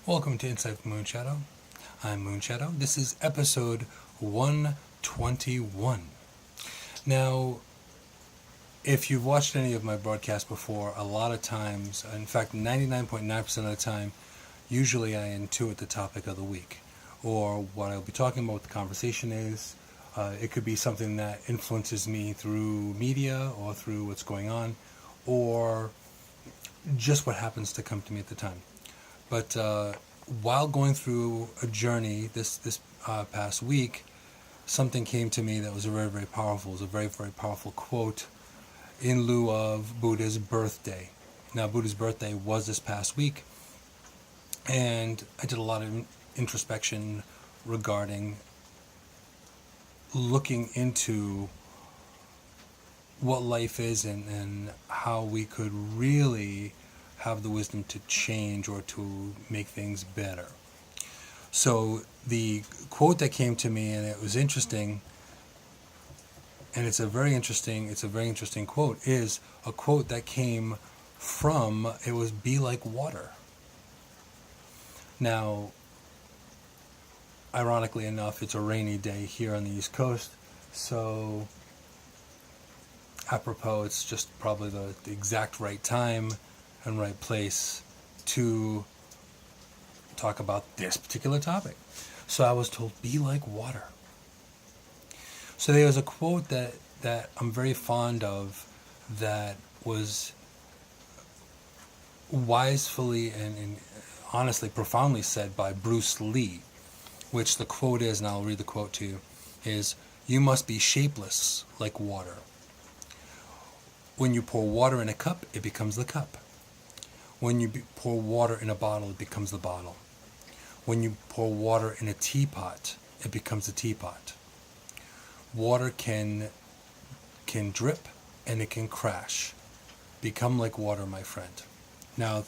Welcome to Insight from Moonshadow. I'm Moonshadow. This is episode 121. Now, if you've watched any of my broadcasts before, a lot of times, in fact 99.9% of the time, usually I intuit the topic of the week, or what I'll be talking about, what the conversation is. It could be something that influences me through media or through what's going on, or just what happens to come to me at the time. But while going through a journey this past week, something came to me that was very, very powerful. It was a very, very powerful quote in lieu of Buddha's birthday. Now, Buddha's birthday was this past week, and I did a lot of introspection regarding looking into what life is and how we could really have the wisdom to change or to make things better. So the quote that came to me, and it was interesting, and it's a very interesting quote, is a quote that came from, it was "Be like water." Now, ironically enough, it's a rainy day here on the East Coast, so apropos, it's just probably the exact right time and right place to talk about this particular topic. So I was told, be like water. So there was a quote that I'm very fond of that was wisely and honestly profoundly said by Bruce Lee, which the quote is, and I'll read the quote to you, is, "You must be shapeless like water. When you pour water in a cup, it becomes the cup. When you pour water in a bottle, it becomes the bottle. When you pour water in a teapot, it becomes a teapot. Water can drip and it can crash. Become like water, my friend." Now,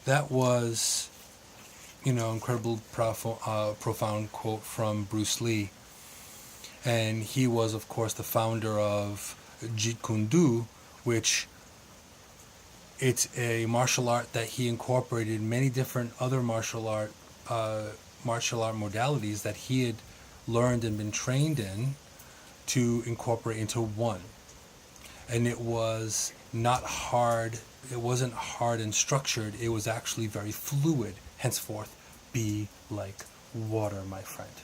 that was, incredible, profound quote from Bruce Lee. And he was, of course, the founder of Jeet Kune Do, which it's a martial art that he incorporated many different other martial art modalities that he had learned and been trained in to incorporate into one. And it was not hard. It wasn't hard and structured. It was actually very fluid. Henceforth, be like water, my friend.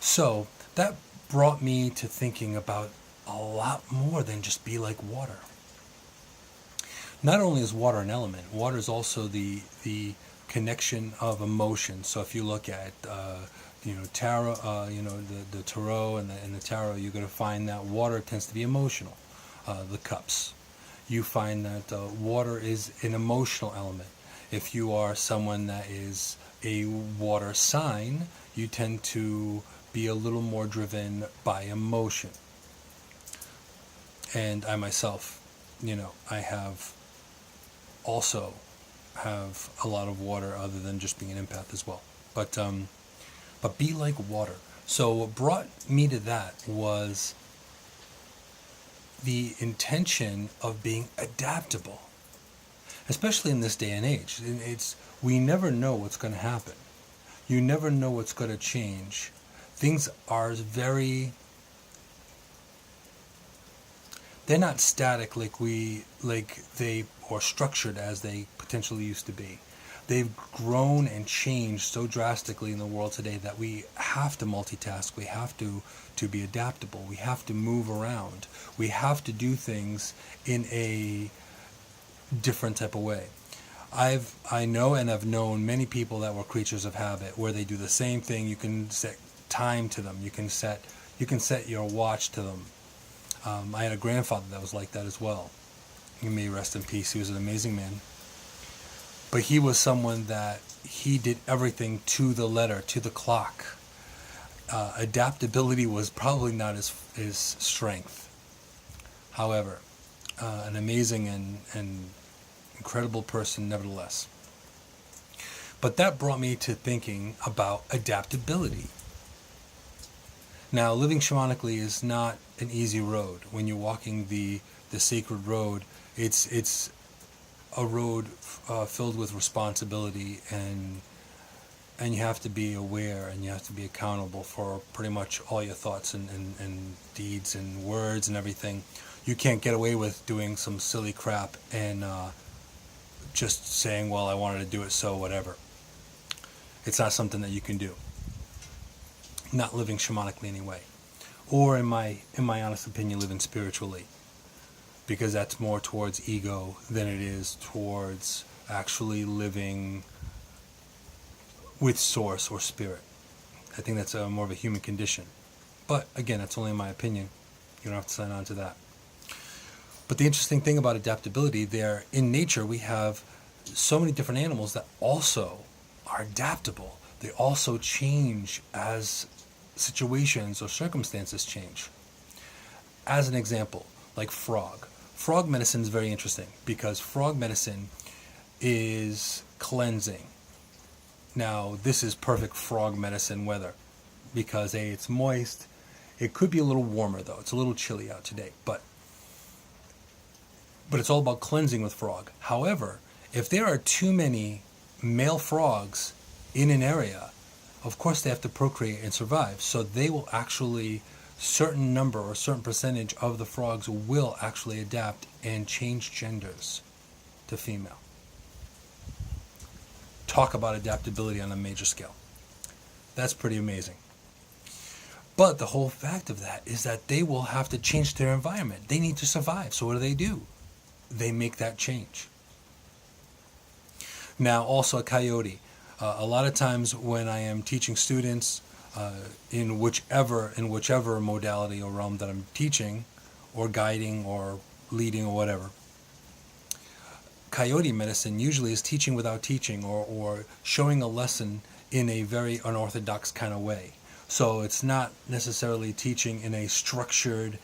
So that brought me to thinking about a lot more than just be like water. Not only is water an element, water is also the connection of emotion. So if you look at tarot, the tarot and the tarot, you're going to find that water tends to be emotional. The cups, you find that water is an emotional element. If you are someone that is a water sign, you tend to be a little more driven by emotion. And I myself, I also have a lot of water other than just being an empath as well. But be like water. So what brought me to that was the intention of being adaptable, especially in this day and age. We never know what's going to happen. You never know what's going to change. Things are they're not static or structured as they potentially used to be. They've grown and changed so drastically in the world today that we have to multitask. We have to be adaptable. We have to move around. We have to do things in a different type of way. I know and I've known many people that were creatures of habit, where they do the same thing. You can set time to them. You can set your watch to them. I had a grandfather that was like that as well. He may rest in peace. He was an amazing man. But he was someone that he did everything to the letter, to the clock. Adaptability was probably not his strength. However, an amazing and incredible person nevertheless. But that brought me to thinking about adaptability. Now, living shamanically is not an easy road. When you're walking the sacred road, it's a road filled with responsibility and And you have to be aware and you have to be accountable for pretty much all your thoughts and deeds and words and everything. You can't get away with doing some silly crap and just saying, well, I wanted to do it, so whatever. It's not something that you can do. Not living shamanically anyway. Or in my honest opinion, living spiritually. Because that's more towards ego than it is towards actually living with source or spirit. I think that's more of a human condition. But again, that's only my opinion. You don't have to sign on to that. But the interesting thing about adaptability, there in nature we have so many different animals that also are adaptable. They also change as situations or circumstances change. As an example, like frog. Frog medicine is very interesting because frog medicine is cleansing. Now, this is perfect frog medicine weather because A, it's moist. It could be a little warmer though. It's a little chilly out today, but it's all about cleansing with frog. However, if there are too many male frogs in an area, of course they have to procreate and survive. So they will actually, certain number or certain percentage of the frogs will actually adapt and change genders to female. Talk about adaptability on a major scale. That's pretty amazing. But the whole fact of that is that they will have to change their environment. They need to survive. So what do? They make that change. Now, also a coyote. A lot of times when I am teaching students in whichever modality or realm that I'm teaching or guiding or leading or whatever, coyote medicine usually is teaching without teaching or showing a lesson in a very unorthodox kind of way. So it's not necessarily teaching in a structured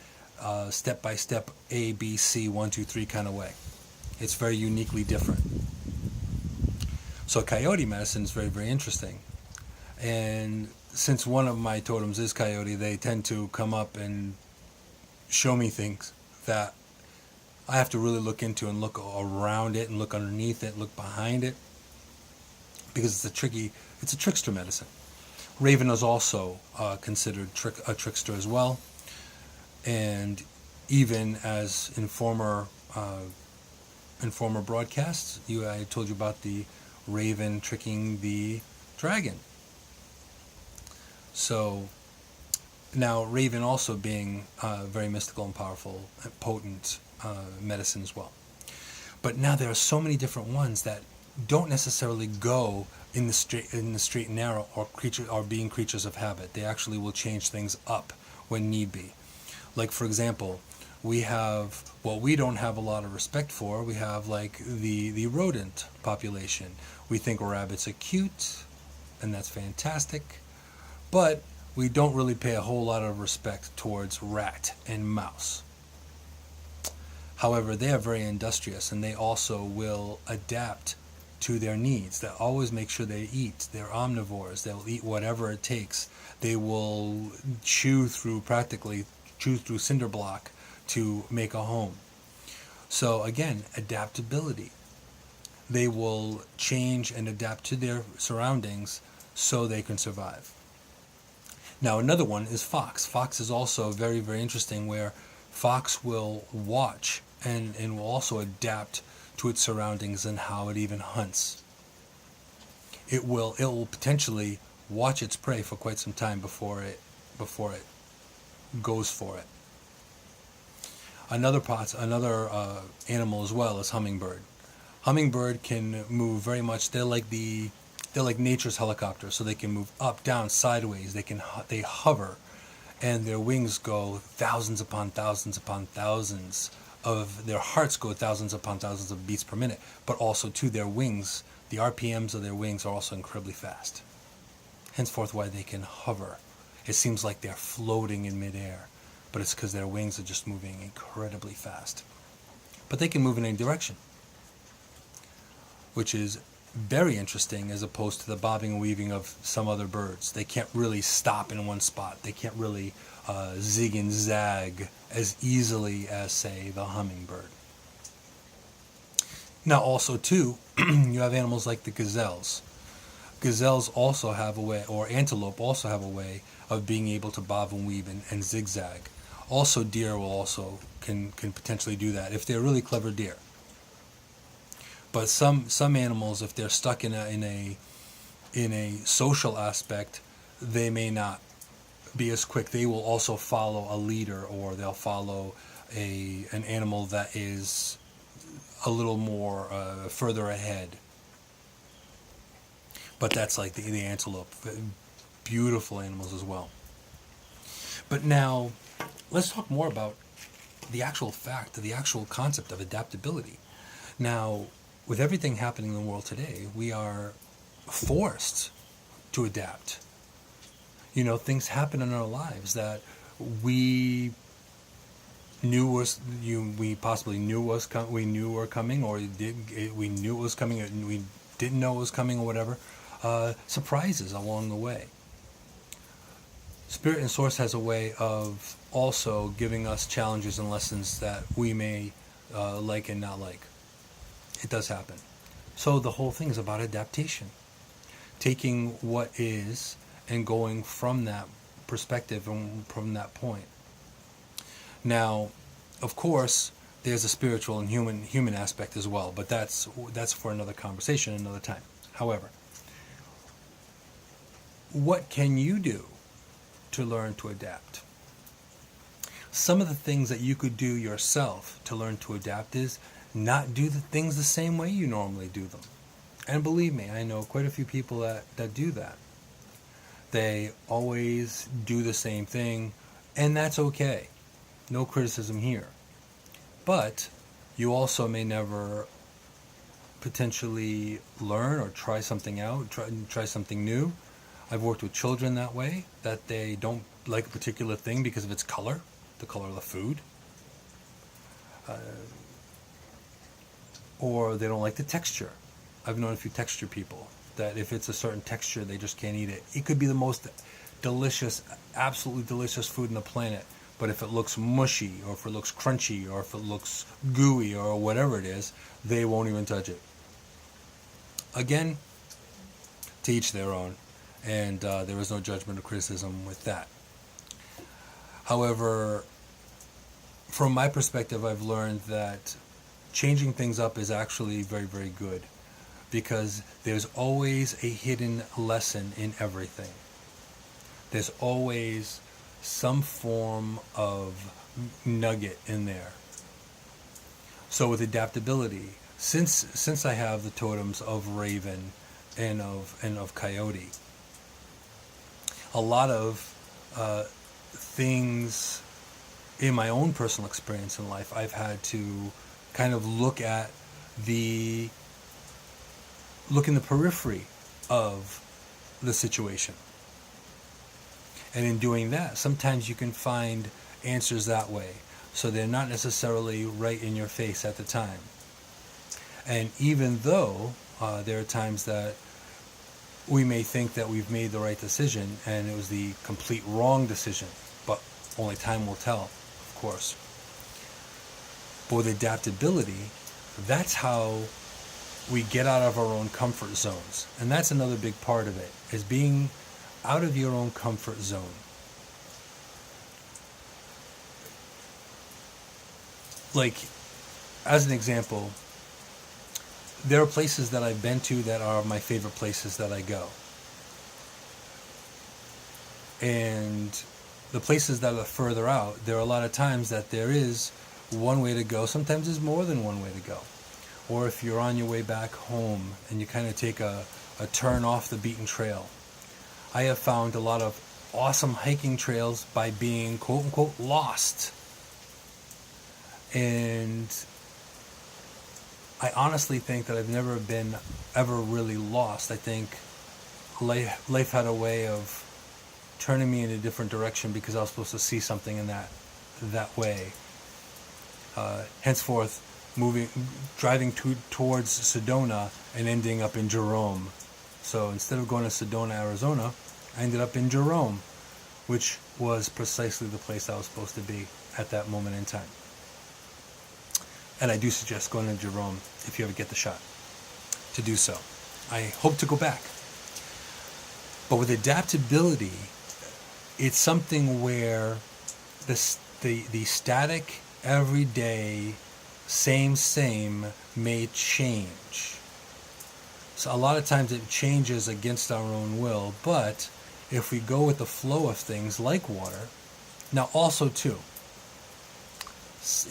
step-by-step A, B, C, 1, 2, 3 kind of way. It's very uniquely different. So coyote medicine is very, very interesting. And since one of my totems is coyote, they tend to come up and show me things that I have to really look into and look around it and look underneath it, look behind it, because it's a trickster medicine. Raven is also considered a trickster as well, and even as in former broadcasts, I told you about the raven tricking the dragon. So now raven also being very mystical and powerful and potent medicine as well. But now there are so many different ones that don't necessarily go in the straight and narrow or being creatures of habit. They actually will change things up when need be. Like for example, we have what we don't have a lot of respect for. We have like the rodent population. We think rabbits are cute, and that's fantastic, but we don't really pay a whole lot of respect towards rat and mouse. However, they are very industrious, and they also will adapt to their needs. They always make sure they eat. They're omnivores. They'll eat whatever it takes. They will chew through cinder block to make a home. So again, adaptability. They will change and adapt to their surroundings so they can survive. Now another one is fox. Fox is also very, very interesting, where fox will watch and will also adapt to its surroundings and how it even hunts. It will potentially watch its prey for quite some time before it goes for it. Another animal as well is hummingbird. Hummingbird can move very much. They're like nature's helicopter, so they can move up, down, sideways. They hover, and their wings go thousands upon thousands upon thousands of their hearts go thousands upon thousands of beats per minute. But also to their wings, the RPMs of their wings are also incredibly fast. Henceforth, why they can hover. It seems like they're floating in midair, but it's because their wings are just moving incredibly fast. But they can move in any direction, which is very interesting as opposed to the bobbing and weaving of some other birds. They can't really stop in one spot. They can't really zig and zag as easily as, say, the hummingbird. Now also, too, you have animals like the gazelles. gazelles also have a way, or antelope also have a way of being able to bob and weave and zigzag. Also, deer will also can potentially do that if they're really clever deer. But some animals, if they're stuck in a social aspect, they may not be as quick. They will also follow a leader, or they'll follow an animal that is a little more further ahead. But that's like the antelope. Beautiful animals as well. But now, let's talk more about the actual fact, the actual concept of adaptability. Now, with everything happening in the world today, we are forced to adapt. You know, things happen in our lives that we possibly knew were coming, or we knew it was coming, and we didn't know it was coming, or whatever. Surprises along the way. Spirit and Source has a way of also giving us challenges and lessons that we may like and not like. It does happen. So the whole thing is about adaptation. Taking what is and going from that perspective and from that point. Now, of course, there's a spiritual and human aspect as well, but that's for another conversation another time. However, what can you do to learn to adapt? Some of the things that you could do yourself to learn to adapt is not do the things the same way you normally do them. And believe me, I know quite a few people that do that. They always do the same thing, and that's okay. No criticism here. But you also may never potentially learn or try something out, try something new. I've worked with children that way, that they don't like a particular thing because of its color, the color of the food. Or they don't like the texture. I've known a few texture people that if it's a certain texture, they just can't eat it. It could be the most delicious, absolutely delicious food on the planet, but if it looks mushy, or if it looks crunchy, or if it looks gooey, or whatever it is, they won't even touch it. Again, to each their own. And there is no judgment or criticism with that. However, from my perspective, I've learned that changing things up is actually very, very good, because there's always a hidden lesson in everything. There's always some form of nugget in there. So with adaptability, since I have the totems of raven and of coyote, a lot of things in my own personal experience in life, I've had to kind of look in the periphery of the situation. And in doing that, sometimes you can find answers that way. So they're not necessarily right in your face at the time. And even though there are times that we may think that we've made the right decision and it was the complete wrong decision, but only time will tell, of course. But with adaptability, that's how we get out of our own comfort zones. And that's another big part of it, is being out of your own comfort zone. Like, as an example, there are places that I've been to that are my favorite places that I go. And the places that are further out, there are a lot of times that there is one way to go. Sometimes there's more than one way to go. Or if you're on your way back home and you kind of take a turn off the beaten trail. I have found a lot of awesome hiking trails by being quote-unquote lost. And I honestly think that I've never been ever really lost. I think life had a way of turning me in a different direction because I was supposed to see something in that way. Henceforth, driving towards Sedona and ending up in Jerome. So instead of going to Sedona, Arizona, I ended up in Jerome, which was precisely the place I was supposed to be at that moment in time. And I do suggest going to Jerome if you ever get the shot to do so. I hope to go back. But with adaptability, it's something where the static, everyday, same may change. So a lot of times it changes against our own will, but if we go with the flow of things like water, now also too,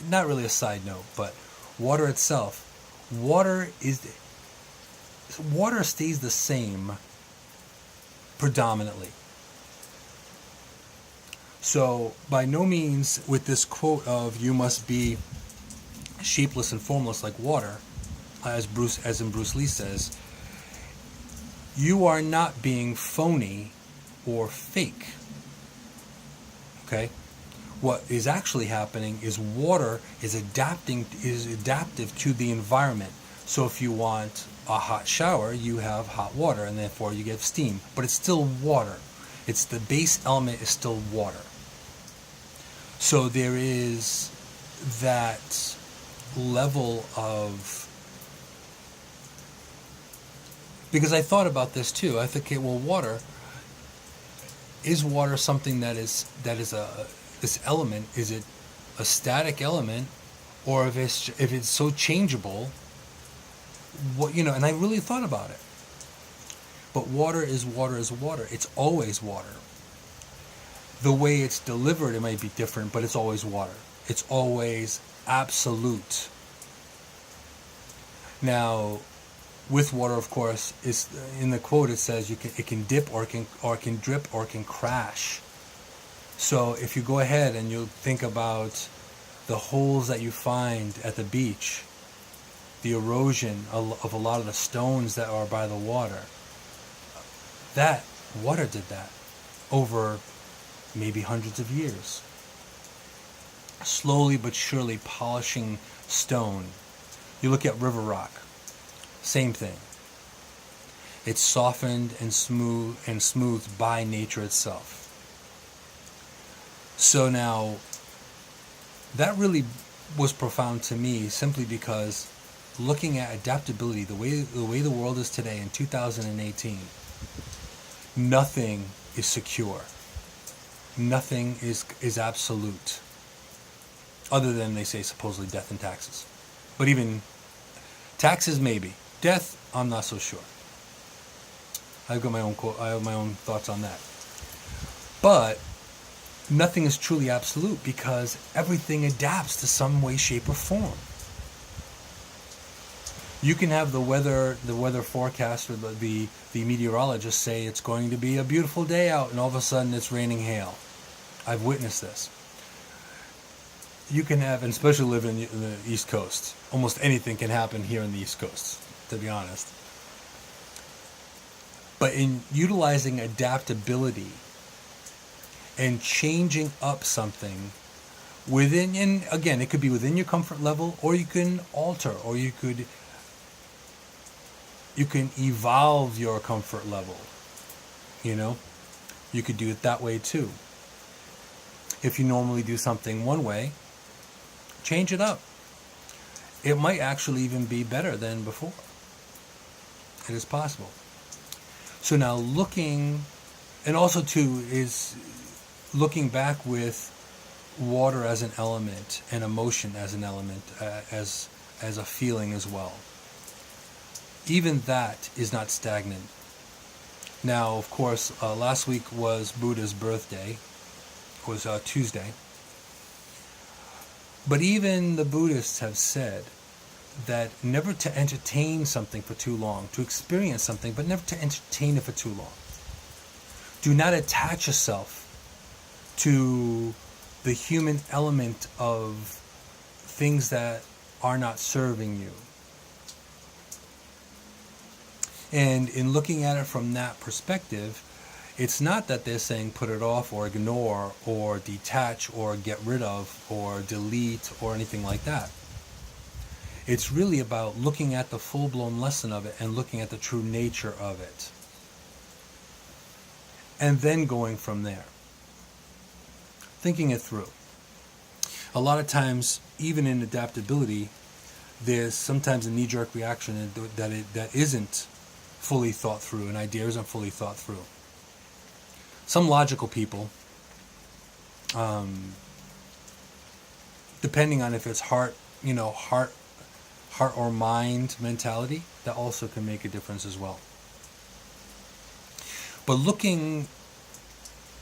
not really a side note, but water itself, water stays the same predominantly. So by no means with this quote of you must be shapeless and formless like water, as in Bruce Lee says, you are not being phony or fake. Okay? What is actually happening is water is adaptive to the environment. So if you want a hot shower, you have hot water, and therefore you get steam. But it's still water. It's the base element is still water. So there is that level of... Because I thought about this too. I think, okay, well, water... Is water something that is this element? Is it a static element, or if it's so changeable? What, and I really thought about it. But water is water is water. It's always water. The way it's delivered, it might be different, but it's always water. It's always absolute. Now, with water, of course, is in the quote it says it can dip or it can drip or it can crash. So if you go ahead and you think about the holes that you find at the beach, the erosion of a lot of the stones that are by the water, that water did that over maybe hundreds of years, slowly but surely polishing stone. You look at river rock, same thing. It's softened and smoothed by nature itself. So now, that really was profound to me, simply because looking at adaptability, the way the world is today in 2018, nothing is secure. Nothing is absolute, other than, they say, supposedly death and taxes. But even taxes, maybe. Death, I'm not so sure. I've got my own I have my own thoughts on that. But nothing is truly absolute, because everything adapts to some way, shape, or form. You can have the weather forecaster, the meteorologist say it's going to be a beautiful day out, and all of a sudden it's raining hail. I've witnessed this. You can have, and especially living in the East Coast, almost anything can happen here in the East Coast, to be honest. But in utilizing adaptability and changing up something within, and again, it could be within your comfort level, or you can alter, or you can evolve your comfort level. You could do it that way too. If you normally do something one way, change it up. It might actually even be better than before. It is possible. So now and also too, is looking back with water as an element and emotion as an element, as a feeling as well. Even that is not stagnant. Now, of course, last week was Buddha's birthday. It was Tuesday. But even the Buddhists have said that never to entertain something for too long, to experience something, but never to entertain it for too long. Do not attach yourself to the human element of things that are not serving you. And in looking at it from that perspective, it's not that they're saying put it off or ignore or detach or get rid of or delete or anything like that. It's really about looking at the full-blown lesson of it and looking at the true nature of it. And then going from there. Thinking it through. A lot of times, even in adaptability, there's sometimes a knee-jerk reaction that isn't fully thought through, an idea isn't fully thought through. some logical people, depending on if it's heart or mind mentality, that also can make a difference as well. But looking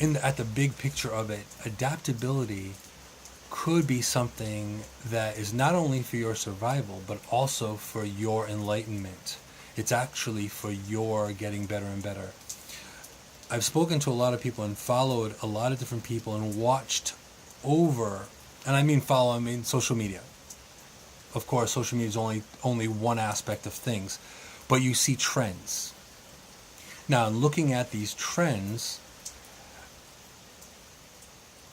at the big picture of it, adaptability could be something that is not only for your survival, but also for your enlightenment. It's actually for your getting better and better. I've spoken to a lot of people and followed a lot of different people and watched over, and I mean follow, I mean social media. Of course, social media is only one aspect of things, but you see trends. Now, in looking at these trends,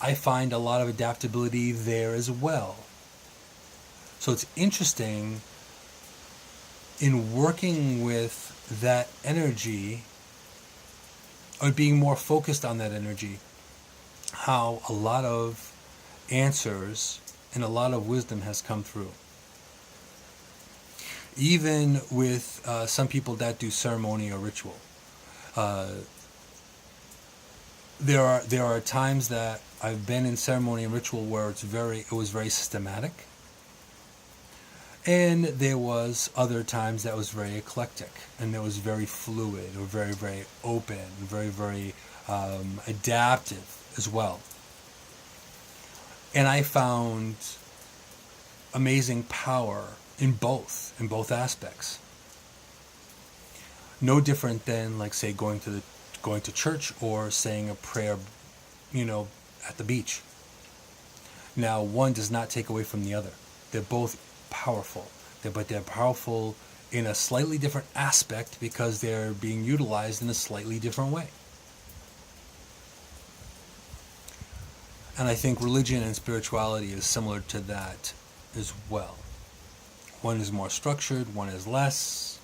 I find a lot of adaptability there as well. So it's interesting in working with that energy, or being more focused on that energy, how a lot of answers and a lot of wisdom has come through. Even with some people that do ceremony or ritual. There are times that I've been in ceremony and ritual where it was very systematic, and there was other times that was very eclectic, and it was very fluid, or very, very open, very, very adaptive as well. And I found amazing power in both aspects. No different than, like, say, going to church or saying a prayer, at the beach. Now, one does not take away from the other. They're both powerful, but they're powerful in a slightly different aspect because they're being utilized in a slightly different way. And I think religion and spirituality is similar to that as well. One is more structured, one is less.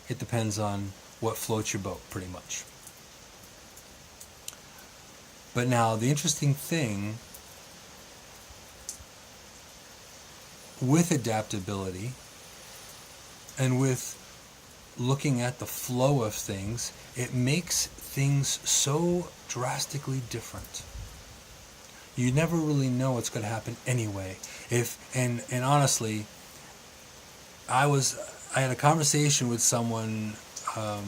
It depends on what floats your boat, pretty much. But now, the interesting thing with adaptability and with looking at the flow of things, it makes things so drastically different. You never really know what's going to happen anyway. And honestly, I had a conversation with someone a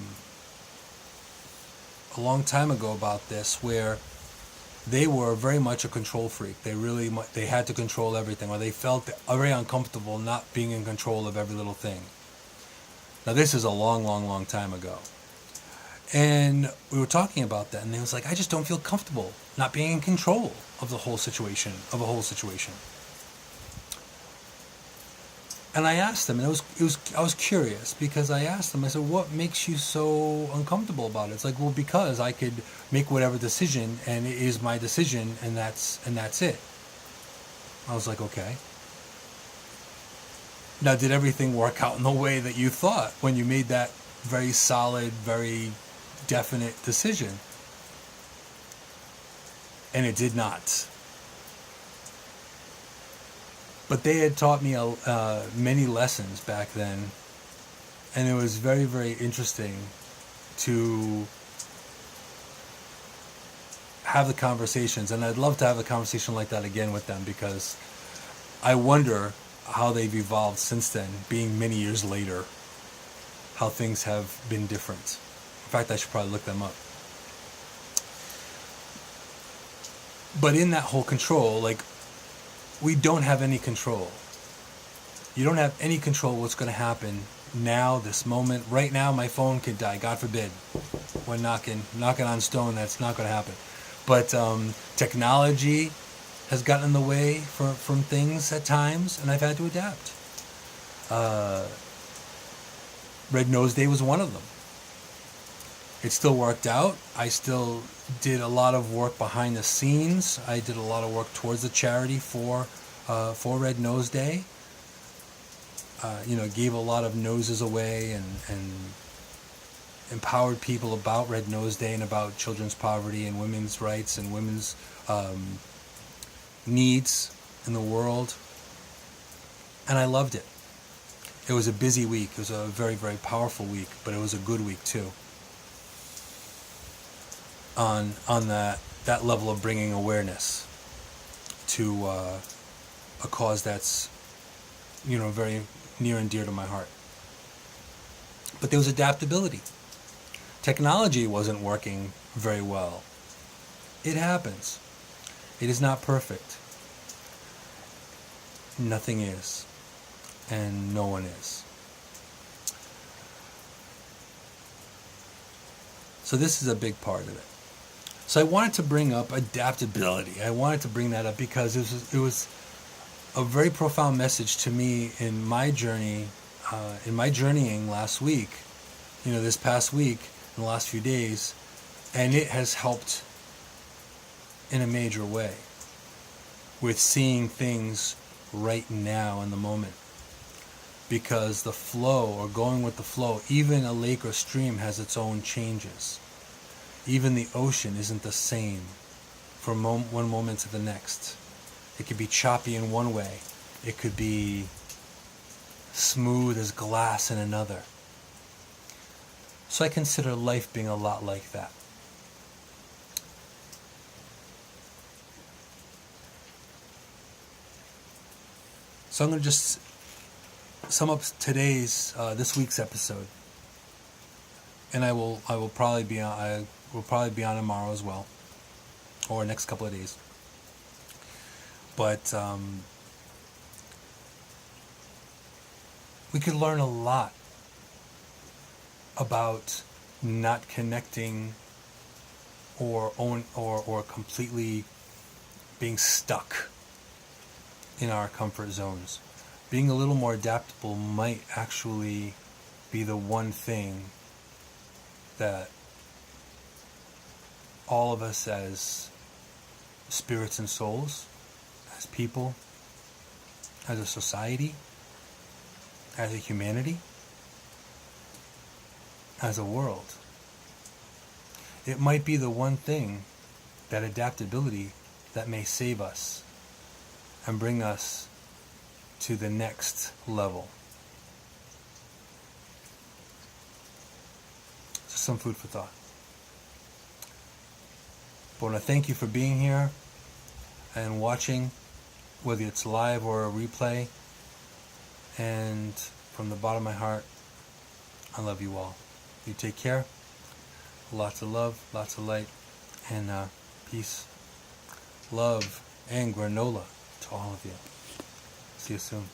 long time ago about this, where they were very much a control freak. They had to control everything, or they felt very uncomfortable not being in control of every little thing. Now, this is a long, long, long time ago. And we were talking about that, and they was like, I just don't feel comfortable not being in control of a whole situation. And I asked them, and I was curious, because I asked them, I said, what makes you so uncomfortable about it? It's like, well, because I could make whatever decision, and it is my decision, and that's it. I was like, okay. Now, did everything work out in the way that you thought when you made that very solid, very definite decision? And it did not. But they had taught me many lessons back then, and it was very, very interesting to have the conversations. And I'd love to have a conversation like that again with them, because I wonder how they've evolved since then, being many years later, how things have been different. In fact, I should probably look them up. But in that whole control, like, we don't have any control. You don't have any control what's going to happen now, this moment. Right now, my phone could die, God forbid. When knocking on stone, that's not going to happen. But technology has gotten in the way from things at times, and I've had to adapt. Red Nose Day was one of them. It still worked out. I still did a lot of work behind the scenes. I did a lot of work towards the charity for Red Nose Day. Gave a lot of noses away and empowered people about Red Nose Day and about children's poverty and women's rights and women's needs in the world. And I loved it. It was a busy week. It was a very, very powerful week, but it was a good week too. on that level of bringing awareness to a cause that's, very near and dear to my heart. But there was adaptability. Technology wasn't working very well. It happens. It is not perfect. Nothing is, and no one is. So this is a big part of it. So I wanted to bring up adaptability. I wanted to bring that up because it was a very profound message to me in my journey, in my journeying last week, this past week, in the last few days, and it has helped in a major way with seeing things right now in the moment. Because the flow, or going with the flow, even a lake or stream has its own changes. Even the ocean isn't the same from one moment to the next. It could be choppy in one way. It could be smooth as glass in another. So I consider life being a lot like that. So I'm going to just sum up this week's episode, and I will probably be on tomorrow as well, or next couple of days. But we could learn a lot about not connecting or completely being stuck in our comfort zones. Being a little more adaptable might actually be the one thing that all of us as spirits and souls, as people, as a society, as a humanity, as a world, it might be the one thing, that adaptability, that may save us and bring us to the next level. Just some food for thought. But I want to thank you for being here and watching, whether it's live or a replay. And from the bottom of my heart, I love you all. You take care. Lots of love, lots of light, and peace, love, and granola to all of you. See you soon.